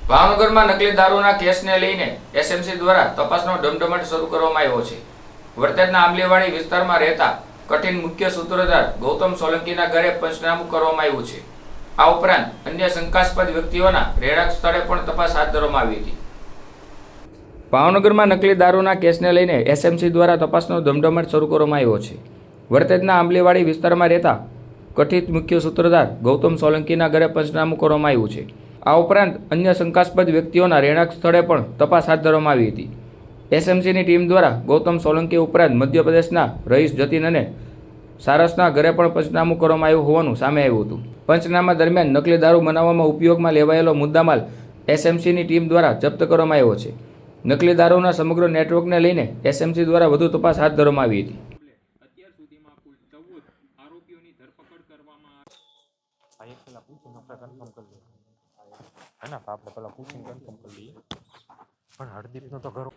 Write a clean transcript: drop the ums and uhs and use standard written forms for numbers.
ભાવનગરમાં નકલી દારૂના કેસને લઈને એસએમસી દ્વારા તપાસનો ધમધમાટ શરૂ કરવામાં આવ્યો છે। વરતેજના આંબલીવાડી વિસ્તારમાં રહેતા કઠિન મુખ્ય સૂત્રધાર ગૌતમ સોલંકીના ઘરે પંચનામું કરવામાં આવ્યું છે। આ ઉપરાંત અન્ય શંકાસ્પદ વ્યક્તિઓના રહેણાંક સ્થળે પણ તપાસ હાથ ધરવામાં આવી હતી। ભાવનગરમાં નકલી દારૂના કેસને લઈને એસએમસી દ્વારા તપાસનો ધમધમાટ શરૂ કરવામાં આવ્યો છે। વરતેજના આંબલીવાડી વિસ્તારમાં રહેતા કથિત મુખ્ય સૂત્રધાર ગૌતમ સોલંકીના ઘરે પંચનામું કરવામાં આવ્યું છે। આ ઉપરાંત અન્ય શંકાસ્પદ વ્યક્તિઓના રહેણાંક સ્થળે પણ તપાસ હાથ ધરવામાં આવી હતી। એસએમસીની ટીમ દ્વારા ગૌતમ સોલંકી ઉપરાંત મધ્યપ્રદેશના રહીશ જતીન અને સારસના ઘરે પણ પંચનામું કરવામાં આવ્યું હોવાનું સામે આવ્યું હતું। પંચનામા દરમિયાન નકલી દારૂ બનાવવામાં ઉપયોગમાં લેવાયેલો મુદ્દામાલ એસએમસીની ટીમ દ્વારા જપ્ત કરવામાં આવ્યો છે। નકલી દારૂના સમગ્ર નેટવર્કને લઈને એસએમસી દ્વારા વધુ તપાસ હાથ ધરવામાં આવી હતી। અત્યાર સુધીમાં કુલ 14 આરોપીઓની ધરપકડ કરવામાં આવી। પહેલા પૂછીને આપણે કન્ફર્મ કરી લઈએ હે ને આપણે પહેલા પૂછીને કન્ફર્મ કરી લઈએ પણ હરદીપનો તો ઘર